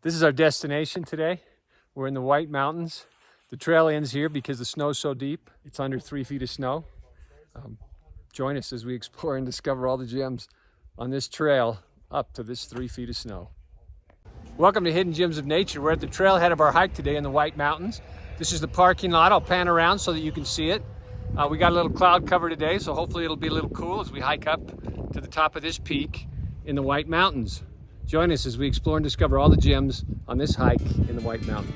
This is our destination today. We're in the White Mountains. The trail ends here because the snow's so deep. It's under 3 feet of snow. Join us as we explore and discover all the gems on this trail up to this 3 feet of snow. Welcome to Hidden Gems of Nature. We're at the trailhead of our hike today in the White Mountains. This is the parking lot. I'll pan around so that you can see it. We got a little cloud cover today, so hopefully it'll be a little cool as we hike up to the top of this peak in the White Mountains. Join us as we explore and discover all the gems on this hike in the White Mountains.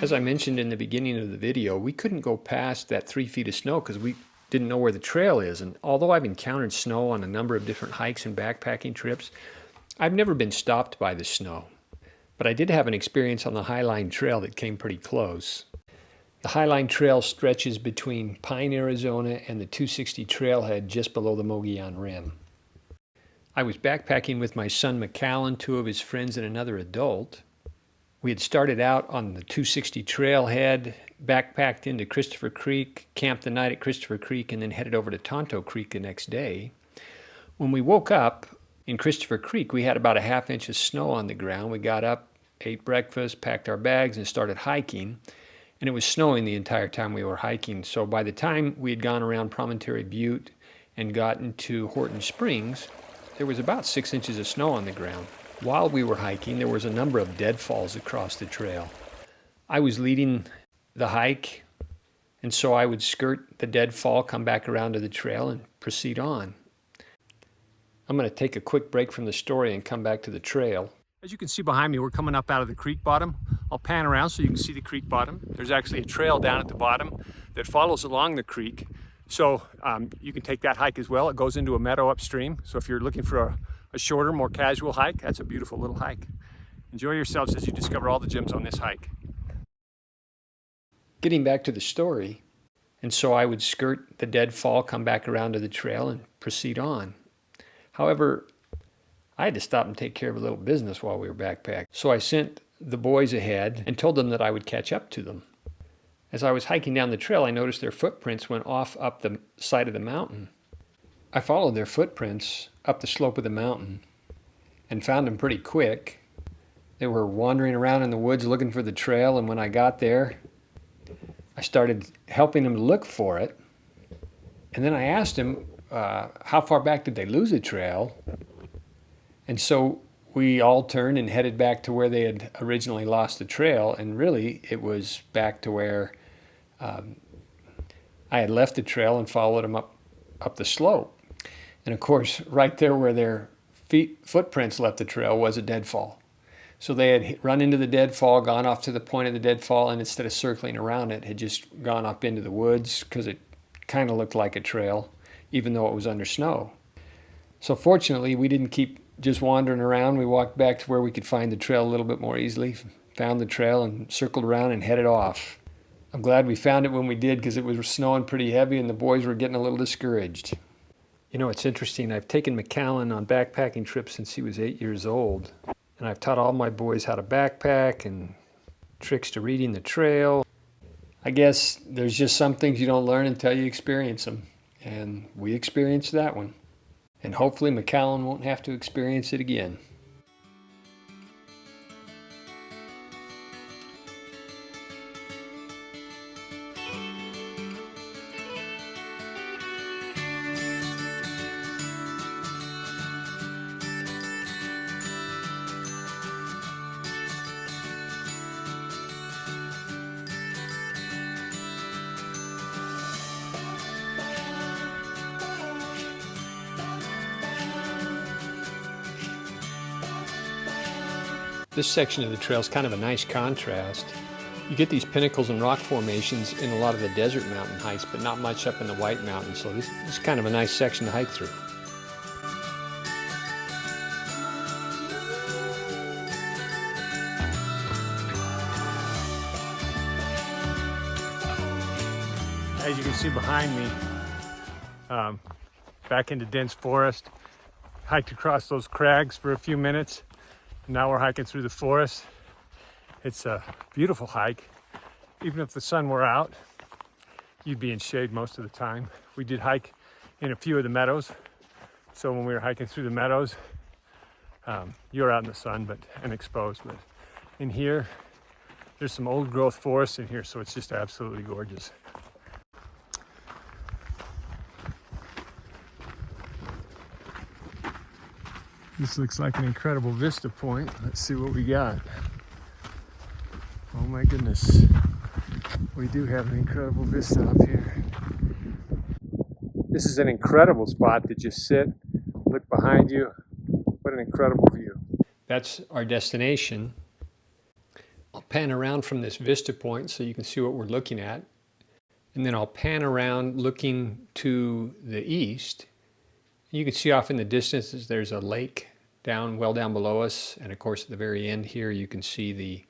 As I mentioned in the beginning of the video, we couldn't go past that 3 feet of snow because we didn't know where the trail is. And although I've encountered snow on a number of different hikes and backpacking trips, I've never been stopped by the snow. But I did have an experience on the Highline Trail that came pretty close. The Highline Trail stretches between Pine, Arizona and the 260 Trailhead just below the Mogollon Rim. I was backpacking with my son Macallan, two of his friends, and another adult. We had started out on the 260 Trailhead, backpacked into Christopher Creek, camped the night at Christopher Creek, and then headed over to Tonto Creek the next day. When we woke up in Christopher Creek, we had about a ½ inch of snow on the ground. We got up, ate breakfast, packed our bags, and started hiking. And it was snowing the entire time we were hiking. So by the time we had gone around Promontory Butte and gotten to Horton Springs, there was about 6 inches of snow on the ground. While we were hiking, there was a number of deadfalls across the trail. I was leading the hike, and so I would skirt the deadfall, come back around to the trail, and proceed on. I'm going to take a quick break from the story and come back to the trail. As you can see behind me, we're coming up out of the creek bottom. I'll pan around so you can see the creek bottom. There's actually a trail down at the bottom that follows along the creek. So you can take that hike as well. It goes into a meadow upstream. So if you're looking for a shorter, more casual hike, that's a beautiful little hike. Enjoy yourselves as you discover all the gems on this hike. Getting back to the story, and so I would skirt the deadfall, come back around to the trail, and proceed on. However, I had to stop and take care of a little business while we were backpacking. So I sent the boys ahead and told them that I would catch up to them. As I was hiking down the trail, I noticed their footprints went off up the side of the mountain. I followed their footprints up the slope of the mountain and found them pretty quick. They were wandering around in the woods looking for the trail, and when I got there, I started helping them look for it. And then I asked them, how far back did they lose the trail? And so we all turned and headed back to where they had originally lost the trail, and really it was back to where I had left the trail and followed them up the slope. And of course, right there where their footprints left the trail was a deadfall. So they had run into the deadfall, gone off to the point of the deadfall, and instead of circling around it, had just gone up into the woods because it kind of looked like a trail, even though it was under snow. So fortunately, we didn't keep just wandering around. We walked back to where we could find the trail a little bit more easily, found the trail and circled around and headed off. I'm glad we found it when we did because it was snowing pretty heavy and the boys were getting a little discouraged. You know, it's interesting. I've taken Macallan on backpacking trips since he was 8 years old. And I've taught all my boys how to backpack and tricks to reading the trail. I guess there's just some things you don't learn until you experience them. And we experienced that one. And hopefully Macallan won't have to experience it again. This section of the trail is kind of a nice contrast. You get these pinnacles and rock formations in a lot of the desert mountain hikes, but not much up in the White Mountains, so this is kind of a nice section to hike through. As you can see behind me, back into dense forest, hiked across those crags for a few minutes. Now we're hiking through the forest. It's a beautiful hike. Even if the sun were out, you'd be in shade most of the time. We did hike in a few of the meadows So when we were hiking through the meadows, you were out in the sun and exposed, but in here, there's some old growth forest in here, so it's just absolutely gorgeous. This looks like an incredible vista point. Let's see what we got. Oh my goodness. We do have an incredible vista up here. This is an incredible spot to just sit, look behind you. What an incredible view. That's our destination. I'll pan around from this vista point so you can see what we're looking at. And then I'll pan around looking to the east. You can see off in the distance there's a lake well down below us, and of course at the very end here you can see the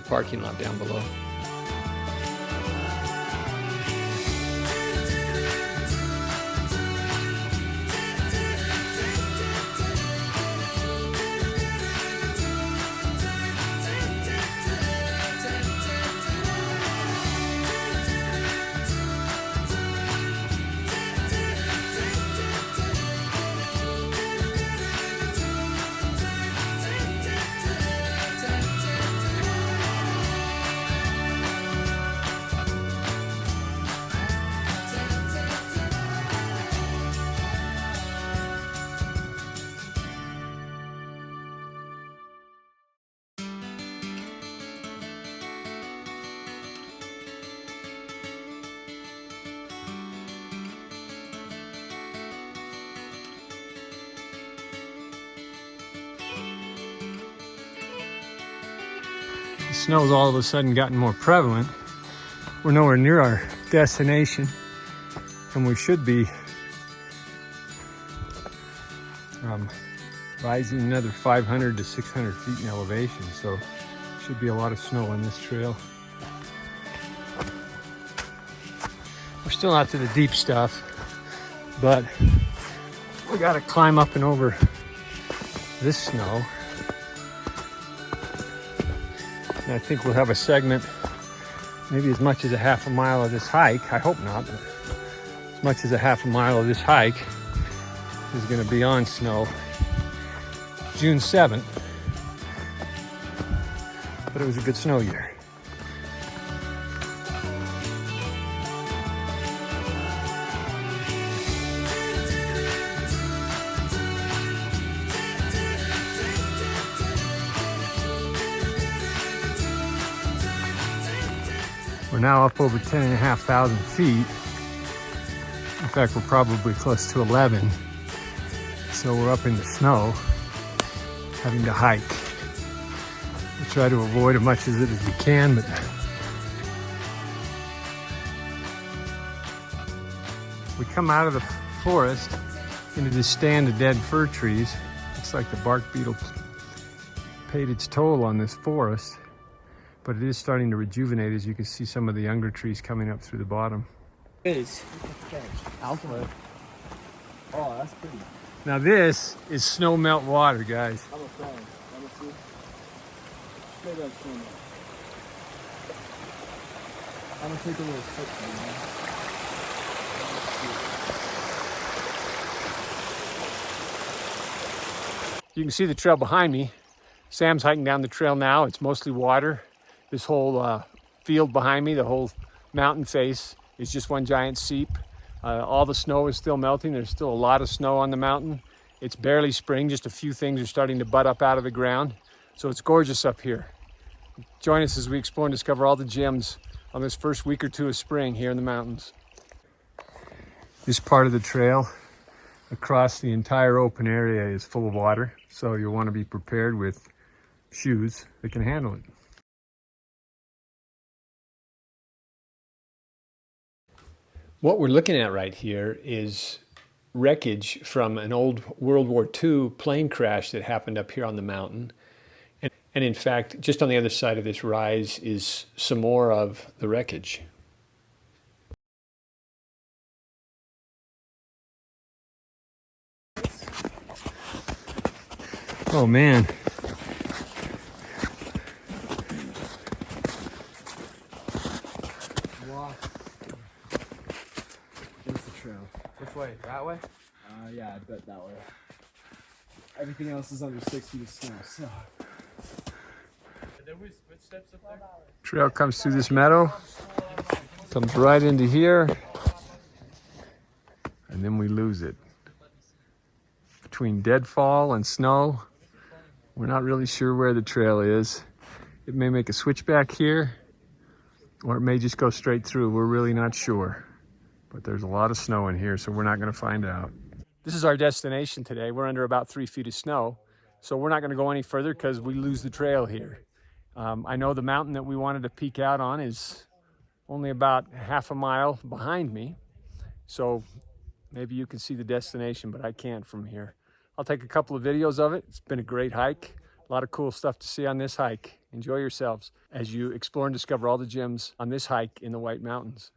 parking lot down below. The snow's all of a sudden gotten more prevalent. We're nowhere near our destination, and we should be rising another 500 to 600 feet in elevation, so should be a lot of snow on this trail. We're still not to the deep stuff, but we got to climb up and over this snow. And I think we'll have a segment, maybe as much as a half a mile of this hike. I hope not, but as much as a half a mile of this hike is going to be on snow. June 7th, but it was a good snow year. We're now up over 10,500 feet. In fact, we're probably close to 11. So we're up in the snow, having to hike. We try to avoid as much of it as we can, but we come out of the forest into this stand of dead fir trees. Looks like the bark beetle paid its toll on this forest, but it is starting to rejuvenate, as you can see some of the younger trees coming up through the bottom. Alpha. Oh, that's pretty. Now this is snow melt water, guys. I'm a fan. Let me see. Maybe I'm snow melt. I'm gonna take a little picture, man. You can see the trail behind me. Sam's hiking down the trail now. It's mostly water. This whole field behind me, the whole mountain face, is just one giant seep. All the snow is still melting. There's still a lot of snow on the mountain. It's barely spring. Just a few things are starting to bud up out of the ground. So it's gorgeous up here. Join us as we explore and discover all the gems on this first week or two of spring here in the mountains. This part of the trail across the entire open area is full of water. So you'll want to be prepared with shoes that can handle it. What we're looking at right here is wreckage from an old World War II plane crash that happened up here on the mountain. And in fact, just on the other side of this rise is some more of the wreckage. Oh man. Walk. Here's the trail. Which way? That way? way? Yeah, I bet that way. Everything else is under 6 feet of snow, so. There was footsteps up there? Trail comes through this meadow, comes right into here, and then we lose it. Between deadfall and snow, we're not really sure where the trail is. It may make a switchback here, or it may just go straight through. We're really not sure. But there's a lot of snow in here, so we're not gonna find out. This is our destination today. We're under about 3 feet of snow, so we're not gonna go any further because we lose the trail here. I know the mountain that we wanted to peek out on is only about half a mile behind me, so maybe you can see the destination, but I can't from here. I'll take a couple of videos of it. It's been a great hike. A lot of cool stuff to see on this hike. Enjoy yourselves as you explore and discover all the gems on this hike in the White Mountains.